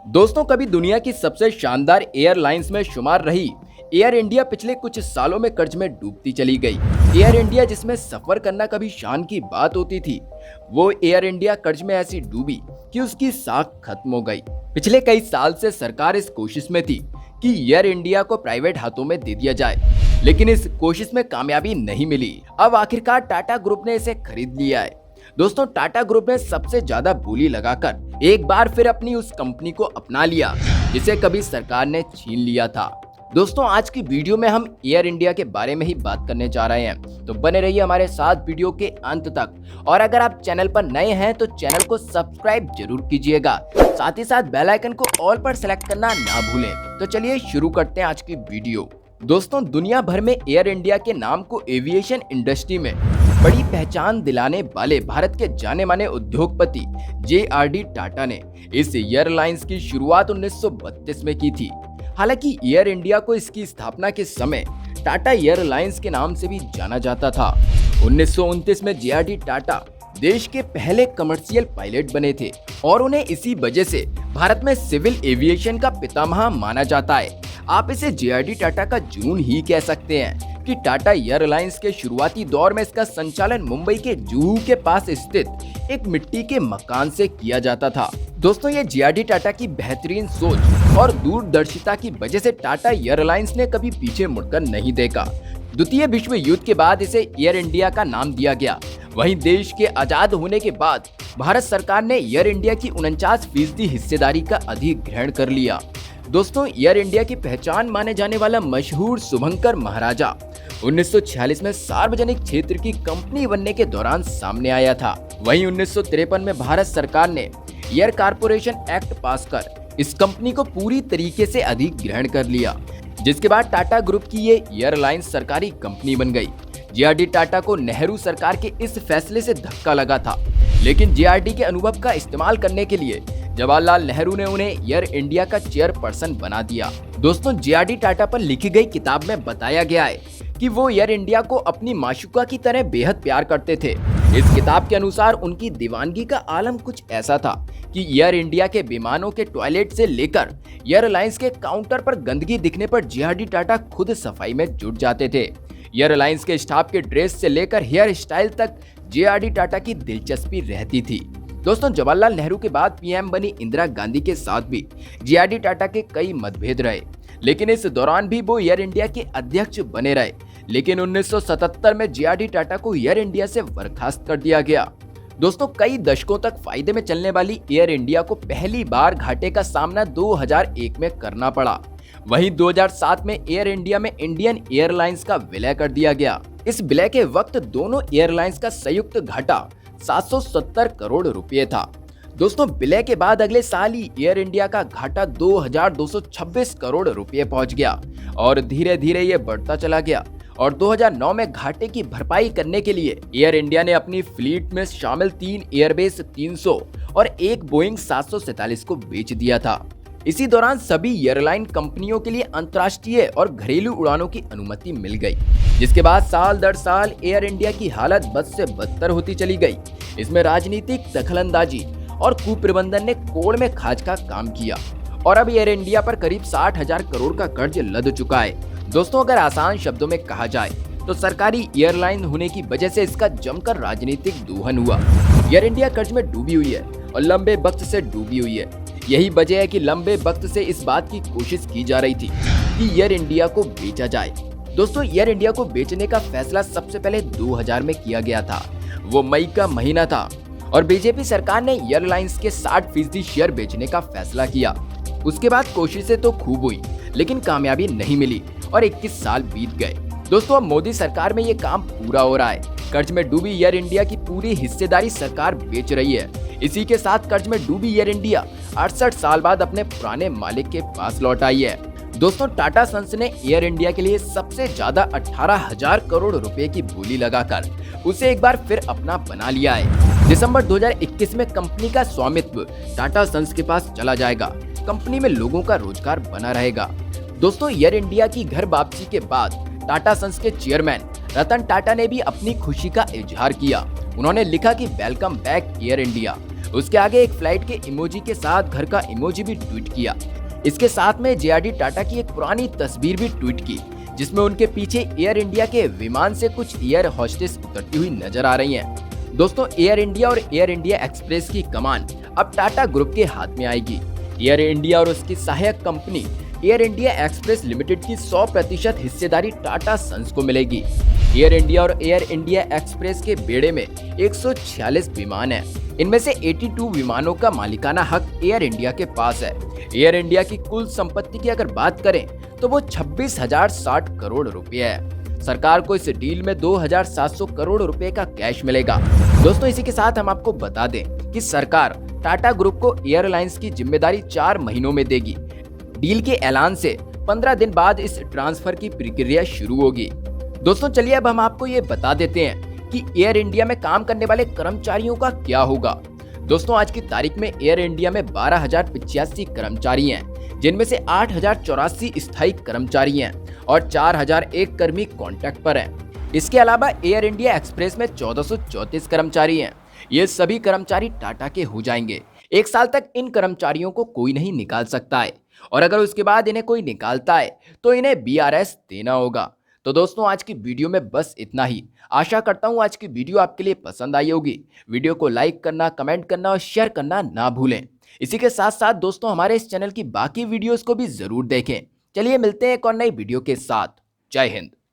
दोस्तों, कभी दुनिया की सबसे शानदार एयरलाइंस में शुमार रही एयर इंडिया पिछले कुछ सालों में कर्ज में डूबती चली गई। एयर इंडिया जिसमें सफर करना कभी शान की बात होती थी, वो एयर इंडिया कर्ज में ऐसी डूबी कि उसकी साख खत्म हो गई। पिछले कई साल से सरकार इस कोशिश में थी कि एयर इंडिया को प्राइवेट हाथों में दे दिया जाए, लेकिन इस कोशिश में कामयाबी नहीं मिली। अब आखिरकार टाटा ग्रुप ने इसे खरीद लिया है। दोस्तों, टाटा ग्रुप ने सबसे ज्यादा बोली लगाकर एक बार फिर अपनी उस कंपनी को अपना लिया जिसे कभी सरकार ने छीन लिया था। दोस्तों, आज की वीडियो में हम एयर इंडिया के बारे में ही बात करने जा रहे हैं, तो बने रहिए हमारे साथ वीडियो के अंत तक। और अगर आप चैनल पर नए हैं तो चैनल को सब्सक्राइब जरूर कीजिएगा, साथ ही साथ बेल आइकन को ऑल पर सेलेक्ट करना ना भूलें। तो चलिए शुरू करते हैं आज की वीडियो। दोस्तों, दुनिया भर में एयर इंडिया के नाम को एविएशन इंडस्ट्री में बड़ी पहचान दिलाने वाले भारत के जाने माने उद्योगपति JRD टाटा ने इस एयरलाइंस की शुरुआत 1932 में की थी। हालांकि एयर इंडिया को इसकी स्थापना के समय टाटा एयरलाइंस के नाम से भी जाना जाता था। 1929 में JRD टाटा देश के पहले कमर्शियल पायलट बने थे और उन्हें इसी वजह से भारत में सिविल एविएशन का पितामह माना जाता है। आप इसे JRD टाटा का जुनून ही कह सकते हैं कि टाटा एयरलाइंस के शुरुआती दौर में इसका संचालन मुंबई के जुहू के पास स्थित एक मिट्टी के मकान से किया जाता था। दोस्तों, ये JRD टाटा की बेहतरीन सोच और दूरदर्शिता की वजह से टाटा एयरलाइंस ने कभी पीछे मुड़कर नहीं देखा। द्वितीय विश्व युद्ध के बाद इसे एयर इंडिया का नाम दिया गया। वहीं देश के आजाद होने के बाद भारत सरकार ने एयर इंडिया की 49% हिस्सेदारी का अधिग्रहण कर लिया। दोस्तों, एयर इंडिया की पहचान माने जाने वाला मशहूर शुभंकर महाराजा 1946 में सार्वजनिक क्षेत्र की कंपनी बनने के दौरान सामने आया था। वहीं 1953 में भारत सरकार ने एयर कारपोरेशन एक्ट पास कर इस कंपनी को पूरी तरीके से अधिग्रहण कर लिया, जिसके बाद टाटा ग्रुप की ये एयरलाइंस सरकारी कंपनी बन गई। JRD टाटा को नेहरू सरकार के इस फैसले से धक्का लगा था, लेकिन JRD के अनुभव का इस्तेमाल करने के लिए जवाहरलाल नेहरू ने उन्हें एयर इंडिया का चेयरपर्सन बना दिया। दोस्तों, JRD टाटा पर लिखी गई किताब में बताया गया है कि वो एयर इंडिया को अपनी माशूका की तरह बेहद प्यार करते थे। इस किताब के अनुसार उनकी दीवानगी का आलम कुछ ऐसा था कि एयर इंडिया के विमानों के टॉयलेट से लेकर एयरलाइंस के काउंटर पर गंदगी दिखने पर JRD टाटा खुद सफाई में जुट जाते थे। एयरलाइंस के स्टाफ के ड्रेस से लेकर हेयर स्टाइल तक JRD टाटा की दिलचस्पी रहती थी। दोस्तों, जवाहरलाल नेहरू के बाद PM बनी इंदिरा गांधी के साथ भी JRD टाटा के कई मतभेद रहे, लेकिन इस दौरान भी वो एयर इंडिया के अध्यक्ष बने रहे। लेकिन 1977 में JRD टाटा को एयर इंडिया से बर्खास्त कर दिया गया। दोस्तों, कई दशकों तक फायदे में चलने वाली एयर इंडिया को पहली बार घाटे का सामना 2001 में करना पड़ा। वहीं 2007 में एयर इंडिया में इंडियन एयरलाइंस का विलय कर दिया गया। इस विलय के वक्त दोनों एयरलाइंस का संयुक्त घाटा 770 करोड़ रुपए था। दोस्तों, विलय के बाद अगले साल ही एयर इंडिया का घाटा 2226 करोड़ रुपए पहुंच गया और धीरे धीरे ये बढ़ता चला गया। और 2009 में घाटे की भरपाई करने के लिए एयर इंडिया ने अपनी फ्लीट में शामिल 3 एयरबेस 300 और एक बोइंग 747 को बेच दिया था। इसी दौरान सभी एयरलाइन कंपनियों के लिए अंतर्राष्ट्रीय और घरेलू उड़ानों की अनुमति मिल गई, जिसके बाद साल दर साल एयर इंडिया की हालत बद से बदतर होती चली गई। इसमें राजनीतिक दखलंदाजी और कुप्रबंधन ने कोड़ में खाज का काम किया और अब एयर इंडिया पर करीब 60,000 करोड़ का कर्ज लद चुका है। दोस्तों, अगर आसान शब्दों में कहा जाए तो सरकारी एयरलाइन होने की वजह से इसका जमकर राजनीतिक दोहन हुआ। एयर इंडिया कर्ज में डूबी हुई है और लंबे वक्त से डूबी हुई है। यही वजह है कि लंबे वक्त से इस बात की कोशिश की जा रही थी कि एयर इंडिया को बेचा जाए। दोस्तों, एयर इंडिया को बेचने का फैसला सबसे पहले 2000 में किया गया था। वो मई का महीना था और बीजेपी सरकार ने एयरलाइंस के 60% शेयर बेचने का फैसला किया। उसके बाद कोशिशें तो खूब हुई, लेकिन कामयाबी नहीं मिली और 21 साल बीत गए। दोस्तों, अब मोदी सरकार में ये काम पूरा हो रहा है। कर्ज में डूबी एयर इंडिया की पूरी हिस्सेदारी सरकार बेच रही है। इसी के साथ कर्ज में डूबी एयर इंडिया 68 साल बाद अपने पुराने मालिक के पास लौट आई है। दोस्तों, टाटा सन्स ने एयर इंडिया के लिए सबसे ज्यादा 18,000 करोड़ रुपए की बोली लगाकर उसे एक बार फिर अपना बना लिया है। दिसंबर 2021 में कंपनी का स्वामित्व टाटा सन्स के पास चला जाएगा। कंपनी में लोगों का रोजगार बना रहेगा। दोस्तों, एयर इंडिया की घर वापसी के बाद टाटा सन्स के चेयरमैन रतन टाटा ने भी अपनी खुशी का इजहार किया। उन्होंने लिखा कि वेलकम बैक एयर इंडिया। उसके आगे एक फ्लाइट के इमोजी के साथ घर का इमोजी भी ट्वीट किया। इसके साथ में जेआरडी टाटा की एक पुरानी तस्वीर भी ट्वीट की, जिसमें उनके पीछे एयर इंडिया के विमान से कुछ एयर होस्टेस उतरती हुई नजर आ रही हैं। दोस्तों, एयर इंडिया और एयर इंडिया एक्सप्रेस की कमान अब टाटा ग्रुप के हाथ में आएगी। एयर इंडिया और उसकी सहायक company air India express limited की 100% हिस्सेदारी टाटा सन्स को मिलेगी। एयर इंडिया और एयर इंडिया एक्सप्रेस के बेड़े में 146 विमान हैं। इनमें से 82 विमानों का मालिकाना हक एयर इंडिया के पास है। एयर इंडिया की कुल संपत्ति की अगर बात करें तो वो 26,060 करोड़ रुपए है। सरकार को इस डील में 2,700 करोड़ रुपए का कैश मिलेगा। दोस्तों, इसी के साथ हम आपको बता दें कि सरकार टाटा ग्रुप को एयरलाइंस की जिम्मेदारी 4 महीनों में देगी। डील के ऐलान से 15 दिन बाद इस ट्रांसफर की प्रक्रिया शुरू होगी। दोस्तों, चलिए अब हम आपको ये बता देते हैं कि एयर इंडिया में काम करने वाले कर्मचारियों का क्या होगा। दोस्तों, आज की तारीख में एयर इंडिया में 12,085 कर्मचारी हैं, जिनमें से 8,084 स्थायी कर्मचारी हैं और 4,001 कर्मी कॉन्ट्रैक्ट पर हैं। इसके अलावा एयर इंडिया एक्सप्रेस में 1,434 कर्मचारी हैं। ये सभी कर्मचारी टाटा के हो जाएंगे। 1 साल तक इन कर्मचारियों को कोई नहीं निकाल सकता है, और अगर उसके बाद इन्हें कोई निकालता है तो इन्हें बीआरएस देना होगा। तो दोस्तों, आज की वीडियो में बस इतना ही। आशा करता हूँ आज की वीडियो आपके लिए पसंद आई होगी। वीडियो को लाइक करना, कमेंट करना और शेयर करना ना भूलें। इसी के साथ साथ दोस्तों, हमारे इस चैनल की बाकी वीडियोस को भी जरूर देखें। चलिए मिलते हैं एक और नई वीडियो के साथ। जय हिंद।